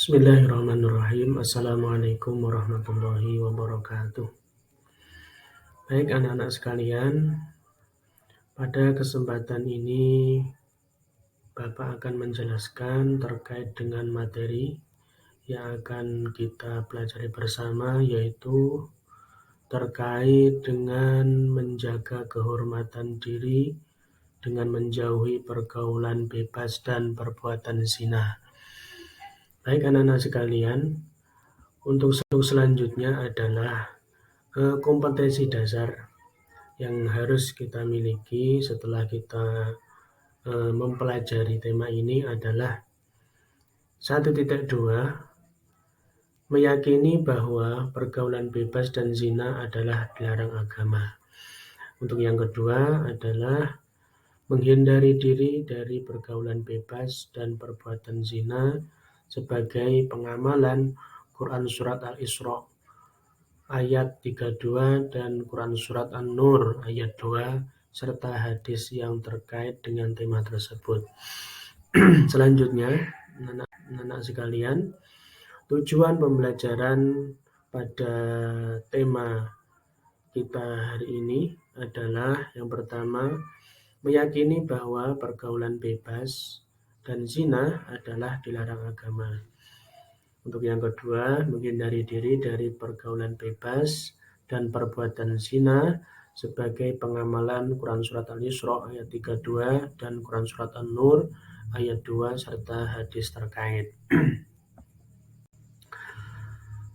Bismillahirrahmanirrahim. Assalamualaikum warahmatullahi wabarakatuh. Baik anak-anak sekalian, pada kesempatan ini Bapak akan menjelaskan terkait dengan materi yang akan kita pelajari bersama, yaitu terkait dengan menjaga kehormatan diri dengan menjauhi pergaulan bebas dan perbuatan zina. Baik anak-anak sekalian, untuk selanjutnya adalah kompetensi dasar yang harus kita miliki setelah kita mempelajari tema ini adalah 1.2, meyakini bahwa pergaulan bebas dan zina adalah dilarang agama. Untuk yang kedua adalah menghindari diri dari pergaulan bebas dan perbuatan zina sebagai pengamalan Quran Surat Al-Isra ayat 32 dan Quran Surat An-Nur ayat 2 serta hadis yang terkait dengan tema tersebut. Selanjutnya, anak-anak sekalian, tujuan pembelajaran pada tema kita hari ini adalah yang pertama, meyakini bahwa pergaulan bebas dan zina adalah dilarang agama. Untuk yang kedua, menghindari diri dari pergaulan bebas dan perbuatan zina sebagai pengamalan Quran Surat Al-Isra ayat 32 dan Quran Surat An-Nur ayat 2 serta hadis terkait.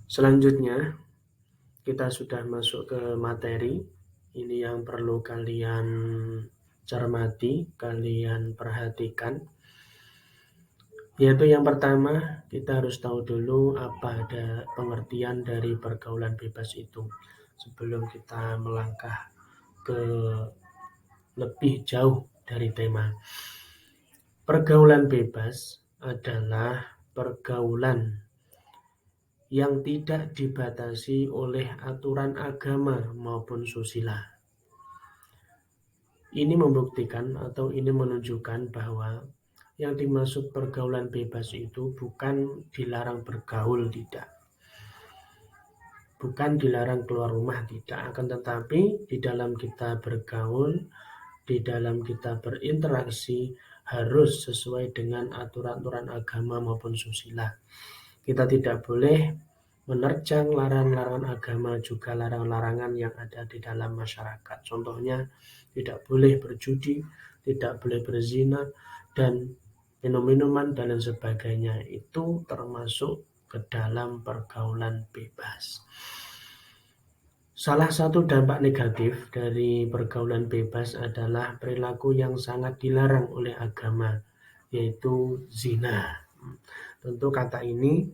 Selanjutnya, kita sudah masuk ke materi. Ini yang perlu kalian cermati, kalian perhatikan. Yaitu yang pertama, kita harus tahu dulu apa ada pengertian dari pergaulan bebas itu sebelum kita melangkah ke lebih jauh dari tema. Pergaulan bebas adalah pergaulan yang tidak dibatasi oleh aturan agama maupun susila. Ini membuktikan atau ini menunjukkan bahwa yang dimaksud pergaulan bebas itu bukan dilarang bergaul, tidak. Bukan dilarang keluar rumah, tidak. Akan tetapi di dalam kita bergaul, di dalam kita berinteraksi harus sesuai dengan aturan-aturan agama maupun susila. Kita tidak boleh menerjang larangan-larangan agama, juga larangan-larangan yang ada di dalam masyarakat. Contohnya, tidak boleh berjudi, tidak boleh berzina, dan minum-minuman dan lain sebagainya. Itu termasuk ke dalam pergaulan bebas. Salah satu dampak negatif dari pergaulan bebas adalah perilaku yang sangat dilarang oleh agama, yaitu zina. Tentu kata ini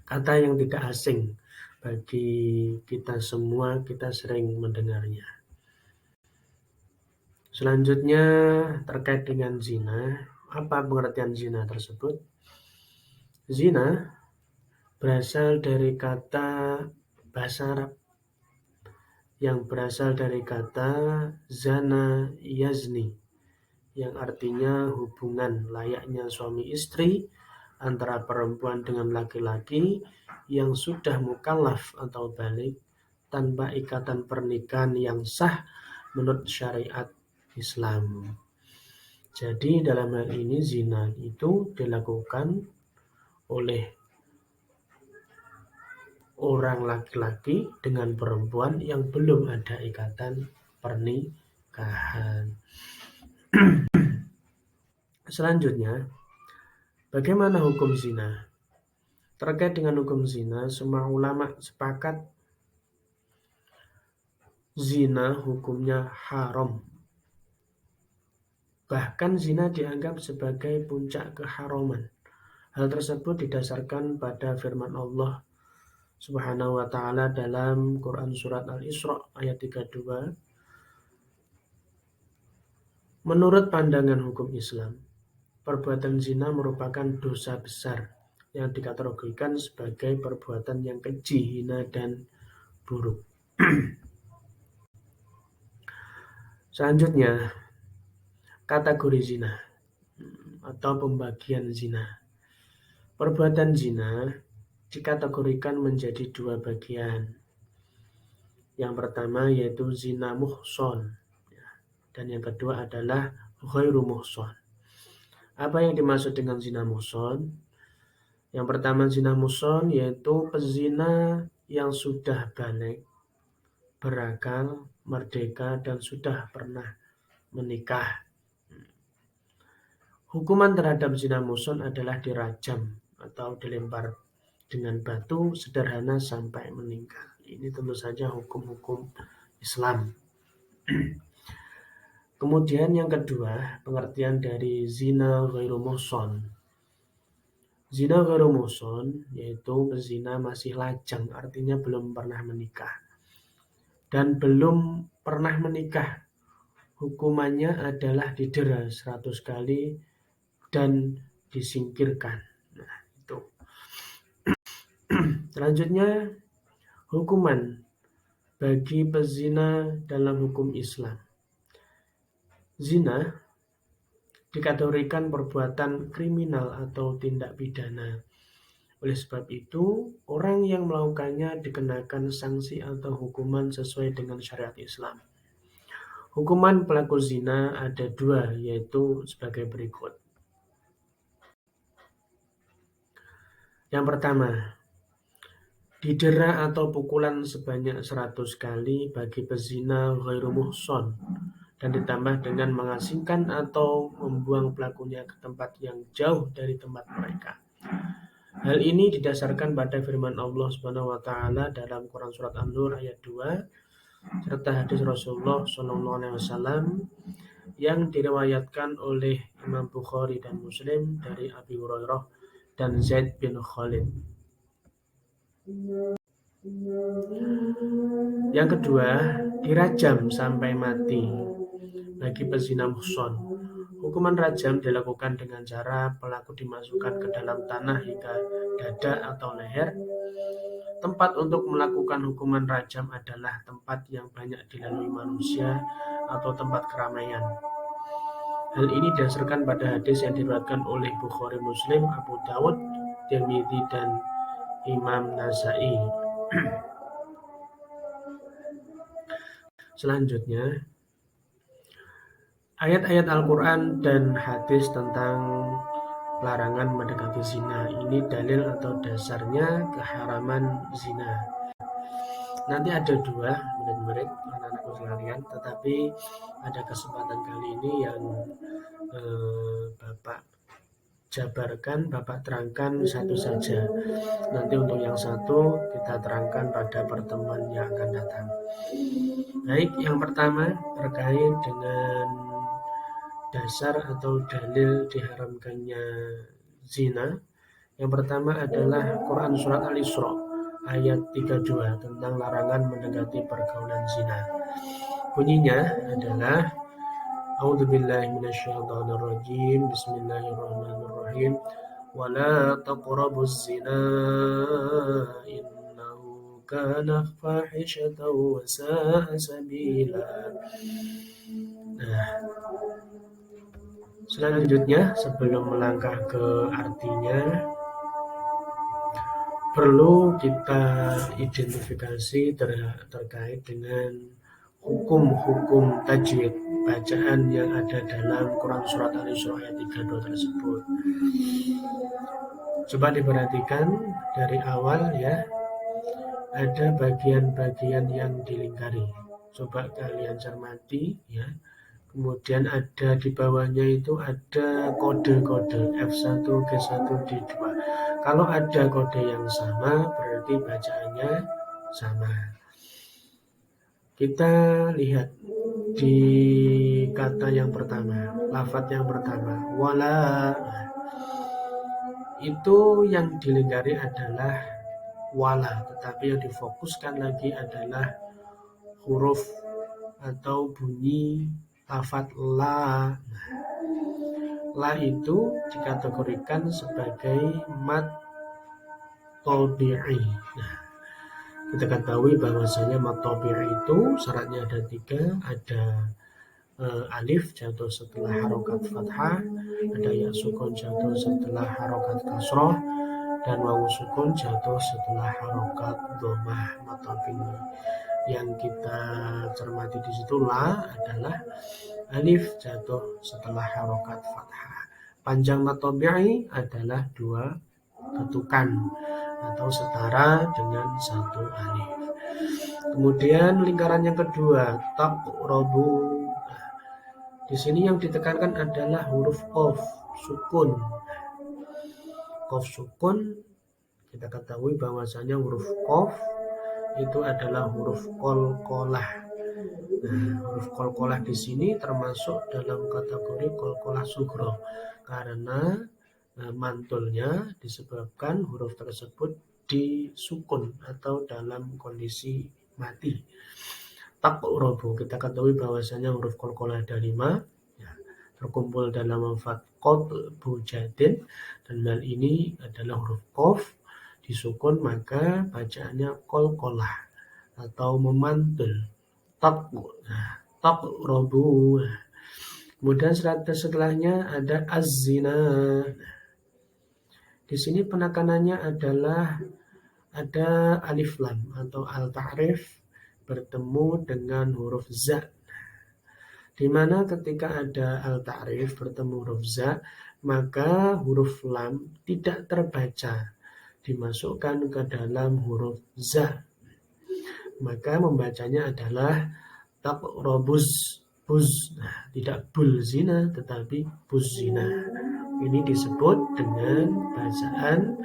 kata yang tidak asing bagi kita semua, kita sering mendengarnya. Selanjutnya terkait dengan zina, apa pengertian zina tersebut? Zina berasal dari kata bahasa Arab yang berasal dari kata zana yazni, yang artinya hubungan layaknya suami istri antara perempuan dengan laki-laki yang sudah mukallaf atau balik tanpa ikatan pernikahan yang sah menurut syariat Islam. Jadi dalam hal ini zina itu dilakukan oleh orang laki-laki dengan perempuan yang belum ada ikatan pernikahan. Selanjutnya, bagaimana hukum zina? Terkait dengan hukum zina, semua ulama sepakat zina hukumnya haram. Bahkan zina dianggap sebagai puncak keharaman. Hal tersebut didasarkan pada firman Allah Subhanahu wa ta'ala dalam Quran Surat Al-Isra ayat 32. Menurut pandangan hukum Islam, perbuatan zina merupakan dosa besar yang dikategorikan sebagai perbuatan yang keji, hina, dan buruk. Selanjutnya, kategori zina atau pembagian zina. Perbuatan zina dikategorikan menjadi dua bagian. Yang pertama yaitu zina muhson, dan yang kedua adalah ghairu muhson. Apa yang dimaksud dengan zina muhson? Yang pertama zina muhson yaitu pezina yang sudah balik, berakal, merdeka, dan sudah pernah menikah. Hukuman terhadap zina muhson adalah dirajam atau dilempar dengan batu sederhana sampai meninggal. Ini tentu saja hukum-hukum Islam. Kemudian yang kedua, pengertian dari zina ghairu muhson. Zina ghairu muhson yaitu pezina masih lajang, artinya belum pernah menikah. Dan belum pernah menikah, hukumannya adalah didera 100 kali dan disingkirkan. Nah, itu. Selanjutnya, hukuman bagi pezina dalam hukum Islam. Zina dikategorikan perbuatan kriminal atau tindak pidana. Oleh sebab itu, orang yang melakukannya dikenakan sanksi atau hukuman sesuai dengan syariat Islam. Hukuman pelaku zina ada dua, yaitu sebagai berikut. Yang pertama, didera atau pukulan sebanyak 100 kali bagi pezina ghairu muhson, dan ditambah dengan mengasingkan atau membuang pelakunya ke tempat yang jauh dari tempat mereka. Hal ini didasarkan pada firman Allah Subhanahu wa taala dalam Quran surat An-Nur ayat 2 serta hadis Rasulullah SAW yang diriwayatkan oleh Imam Bukhari dan Muslim dari Abi Hurairah dan Zaid bin Khalid. Yang kedua, dirajam sampai mati bagi pezina muhson. Hukuman rajam dilakukan dengan cara pelaku dimasukkan ke dalam tanah hingga dada atau leher. Tempat untuk melakukan hukuman rajam adalah tempat yang banyak dilalui manusia atau tempat keramaian. Hal ini didasarkan pada hadis yang diriwayatkan oleh Bukhari, Muslim, Abu Dawud, Tirmidzi, dan Imam Nasai. Selanjutnya, ayat-ayat Al-Quran dan hadis tentang larangan mendekati zina. Ini dalil atau dasarnya keharaman zina. Nanti ada dua murid-murid anak-anakku sekalian, tetapi pada kesempatan kali ini yang Bapak jabarkan, Bapak terangkan satu saja. Nanti untuk yang satu kita terangkan pada pertemuan yang akan datang. Baik, yang pertama terkait dengan dasar atau dalil diharamkannya zina. Yang pertama adalah Quran surat Al-Isra ayat 32 tentang larangan mendekati pergaulan zina. Bunyinya adalah A'udzubillahi minasyaitonirrajim. Bismillahirrahmanirrahim. Wala taqrabuz zina innahu kana fahishatan wa sa'a sabila. Nah, selanjutnya sebelum melangkah ke artinya, perlu kita identifikasi terkait dengan hukum-hukum tajwid bacaan yang ada dalam Quran surat Al-Isra ayat 32 tersebut. Coba diperhatikan dari awal ya, ada bagian-bagian yang dilingkari. Coba kalian cermati ya. Kemudian ada di bawahnya itu ada kode-kode F1, G1, D2. Kalau ada kode yang sama berarti bacaannya sama. Kita lihat di kata yang pertama, lafadz yang pertama, wala. Itu yang dilingkari adalah wala, tetapi yang difokuskan lagi adalah huruf atau bunyi lafadz la. La itu dikategorikan sebagai mad tabi'i. Nah, kita ketahui bahwasanya mad tabi'i itu syaratnya ada 3, ada alif jatuh setelah harokat fathah, ada ya sukun jatuh setelah harokat kasroh, dan wawu sukun jatuh setelah harokat dhammah matobi. Yang kita cermati di situ la adalah alif jatuh setelah harokat fathah. Panjang matobi'i adalah 2 ketukan atau setara dengan 1 alif. Kemudian lingkaran yang kedua, taqrabu. Di sini yang ditekankan adalah huruf qaf sukun. Qaf sukun, kita ketahui bahwasanya huruf qaf itu adalah huruf qalqalah. Nah, huruf qalqalah di sini termasuk dalam kategori qalqalah sughra karena mantulnya disebabkan huruf tersebut disukun atau dalam kondisi mati. Taqrabu, kita ketahui bahwasanya huruf qalqalah ada 5 ya, terkumpul dalam lafaz qatbu jadin, dan hal ini adalah huruf qaf disukun maka bacaannya qalqalah atau memantul. Taqrabu. Kemudian setelahnya ada az-zina. Di sini penekanannya adalah ada alif lam atau al-ta'rif bertemu dengan huruf za. Di mana ketika ada al-ta'rif bertemu huruf za, maka huruf lam tidak terbaca, dimasukkan ke dalam huruf za. Maka membacanya adalah taqrabuz buz. Nah, tidak bul zina tetapi buz zina. Ini disebut dengan bacaan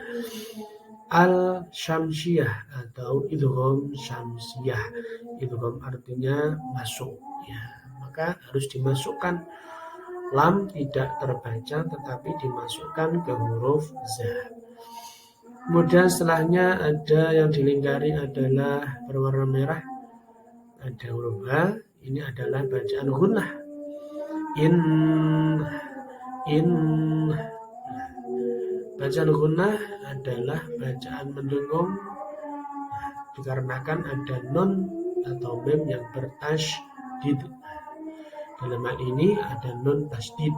al-syamsiyah atau idgham syamsiyah. Idgham artinya masuk ya. Maka harus dimasukkan, lam tidak terbaca tetapi dimasukkan ke huruf za. Kemudian setelahnya ada yang dilingkari adalah berwarna merah, ada huruf ha. Ini adalah bacaan gunnah. In. Bacaan gunnah adalah bacaan mendengung dikarenakan ada nun atau mim yang bertasydid. Dalam hal ini ada nun tasydid.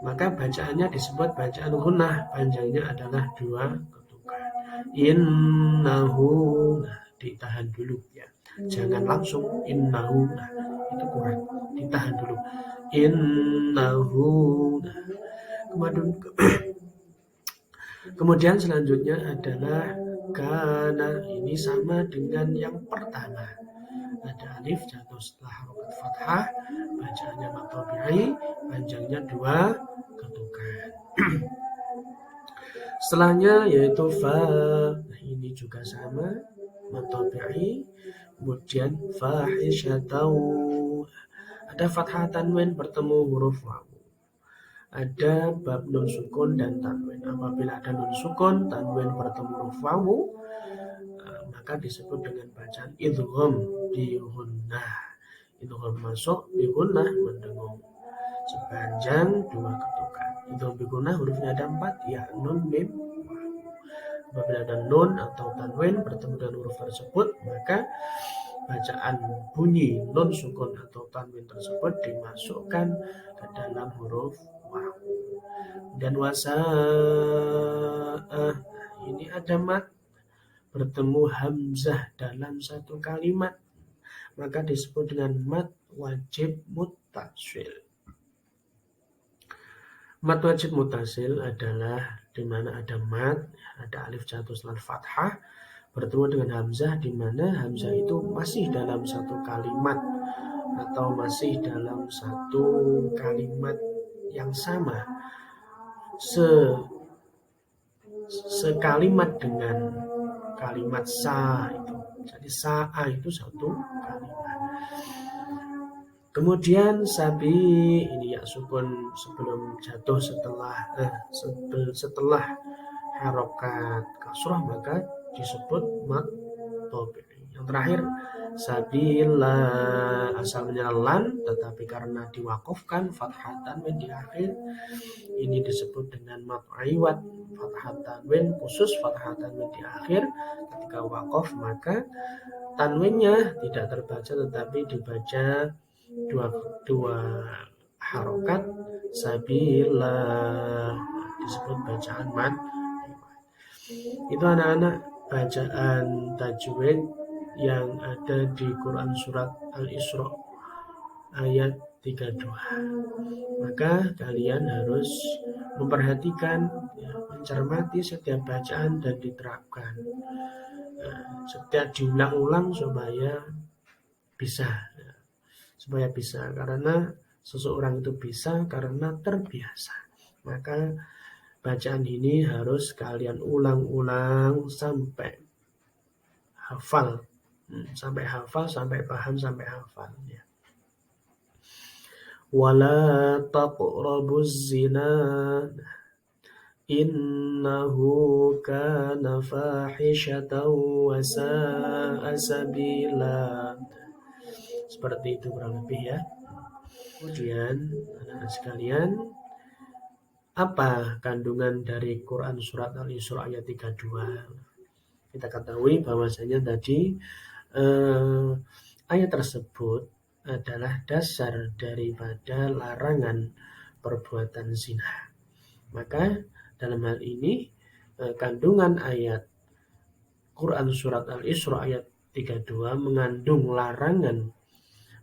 Maka bacaannya disebut bacaan gunnah, panjangnya adalah 2 ketukan. Innahu, nah, ditahan dulu ya. Jangan langsung innahu, nah, itu kurang, ditahan dulu. Innahu. Nah, kemudian selanjutnya adalah kana. Ini sama dengan yang pertama. Ada alif jatuh setelah harokat fathah, bacaannya matobi'i, panjangnya 2 ketukan. Setelahnya yaitu fa. Nah, ini juga sama, matobi'i. Kemudian fahisyatau. Ada fathah tanwin bertemu huruf wawu. Ada bab nun sukun dan tanwin. Apabila ada nun sukun, tanwin bertemu huruf wawu, maka disebut dengan bacaan idgham bi gunnah. Idgham masuk bi gunnah mendengung sepanjang 2 ketukan. Idgham bi gunnah hurufnya ada 4 ya, nun mim wawu. Apabila ada nun atau tanwin bertemu dengan huruf tersebut, maka bacaan bunyi nun sukun atau tanwin tersebut dimasukkan ke dalam huruf wawu. Dan wasa'ah, ini ada mat bertemu hamzah dalam satu kalimat, maka disebut dengan mat wajib muttasil. Mat wajib muttasil adalah di mana ada mat, ada alif jatuh setelah fathah bertemu dengan hamzah, di mana hamzah itu masih dalam satu kalimat atau masih dalam satu kalimat yang sama, sekalimat dengan kalimat sa itu. Jadi sa'a itu satu kalimat. Kemudian sabi, ini ya sukun sebelum jatuh setelah harokat kasrah maka disebut mat tabi'i. Yang terakhir sabila, asalnya lan tetapi karena diwakafkan fathah tanwin di akhir, ini disebut dengan mat aiwat. Fathah tanwin khusus fathah tanwin di akhir, ketika wakaf maka tanwinnya tidak terbaca tetapi dibaca dua harokat sabila, disebut bacaan mat. Itu anak-anak bacaan tajwid yang ada di Quran surat Al-Isra ayat 32. Maka kalian harus memperhatikan, ya, mencermati setiap bacaan dan diterapkan. Setiap diulang-ulang supaya bisa, karena seseorang itu bisa karena terbiasa. Maka bacaan ini harus kalian ulang-ulang sampai hafal, sampai paham, sampai hafal. Ya. Wala taqrabuz zina innahu kana fahishatan wa sa'a sabila. Seperti itu kurang lebih ya. Kemudian anak-anak sekalian, apa kandungan dari Quran surat Al-Isra ayat 32? Kita ketahui bahwasanya tadi ayat tersebut adalah dasar daripada larangan perbuatan zina. Maka dalam hal ini kandungan ayat Quran surat Al-Isra ayat 32 mengandung larangan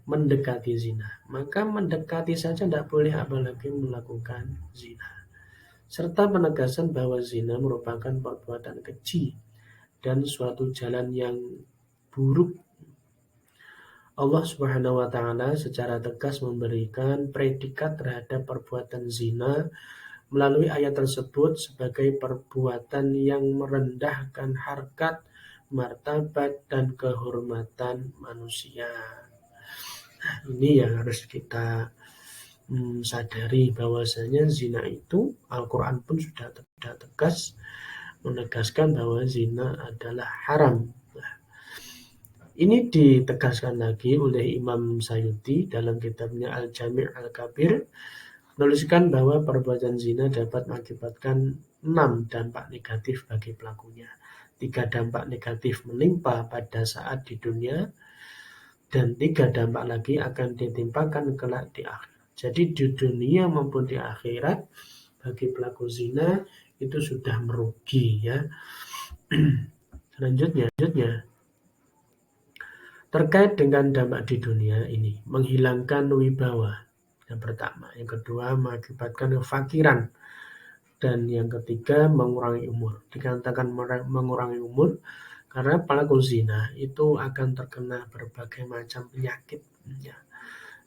mendekati zina. Maka mendekati saja tidak boleh, apalagi melakukan zina. Serta penegasan bahwa zina merupakan perbuatan keji dan suatu jalan yang buruk. Allah Subhanahu wa taala secara tegas memberikan predikat terhadap perbuatan zina melalui ayat tersebut sebagai perbuatan yang merendahkan harkat, martabat, dan kehormatan manusia. Nah, ini yang harus kita sadari, bahwasanya zina itu Al-Quran pun sudah tegas menegaskan bahwa zina adalah haram. Nah, ini ditegaskan lagi oleh Imam Sayuti dalam kitabnya Al-Jami' Al-Kabir, menuliskan bahwa perbuatan zina dapat mengakibatkan 6 dampak negatif bagi pelakunya. 3 dampak negatif menimpa pada saat di dunia, dan 3 dampak lagi akan ditimpakan kelak di akhirat. Jadi di dunia maupun di akhirat bagi pelaku zina itu sudah merugi ya. Selanjutnya terkait dengan dampak di dunia ini, menghilangkan wibawa yang pertama, yang kedua mengakibatkan kefakiran, dan yang ketiga mengurangi umur. Dikatakan mengurangi umur karena pelaku zina itu akan terkena berbagai macam penyakit ya,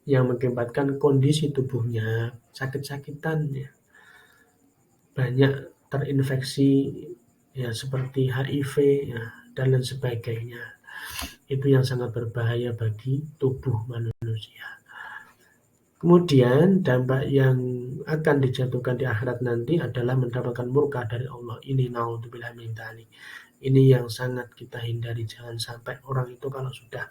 yang mengakibatkan kondisi tubuhnya sakit-sakitan ya, banyak terinfeksi ya, seperti HIV ya, dan lain sebagainya. Itu yang sangat berbahaya bagi tubuh manusia. Kemudian dampak yang akan dijatuhkan di akhirat nanti adalah mendapatkan murka dari Allah. Ini naudzubillah min dzalik. Ini yang sangat kita hindari. Jangan sampai orang itu kalau sudah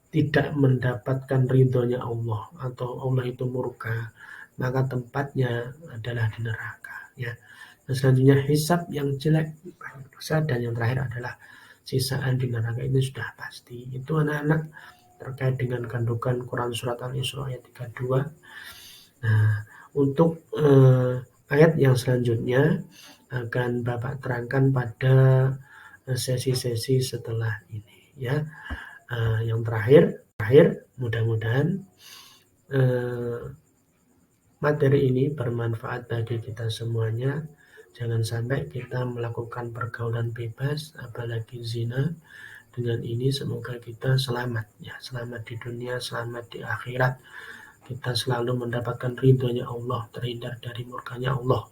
tidak mendapatkan ridhonya Allah atau Allah itu murka, maka tempatnya adalah di neraka ya. Dan selanjutnya hisab yang jelek, dosa, dan yang terakhir adalah sisaan di neraka. Ini sudah pasti. Itu anak-anak terkait dengan kandungan Quran surat Al-Isra ayat 32. Nah, untuk ayat yang selanjutnya akan Bapak terangkan pada sesi-sesi setelah ini ya. Yang terakhir, mudah-mudahan materi ini bermanfaat bagi kita semuanya. Jangan sampai kita melakukan pergaulan bebas, apalagi zina. Dengan ini semoga kita selamat ya, selamat di dunia, selamat di akhirat. Kita selalu mendapatkan ridhonya Allah, terhindar dari murkanya Allah.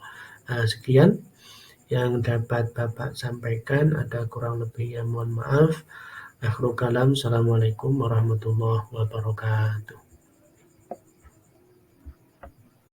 Sekian yang dapat Bapak sampaikan, ada kurang lebihnya mohon maaf. Akhirul kalam, assalamualaikum warahmatullahi wabarakatuh.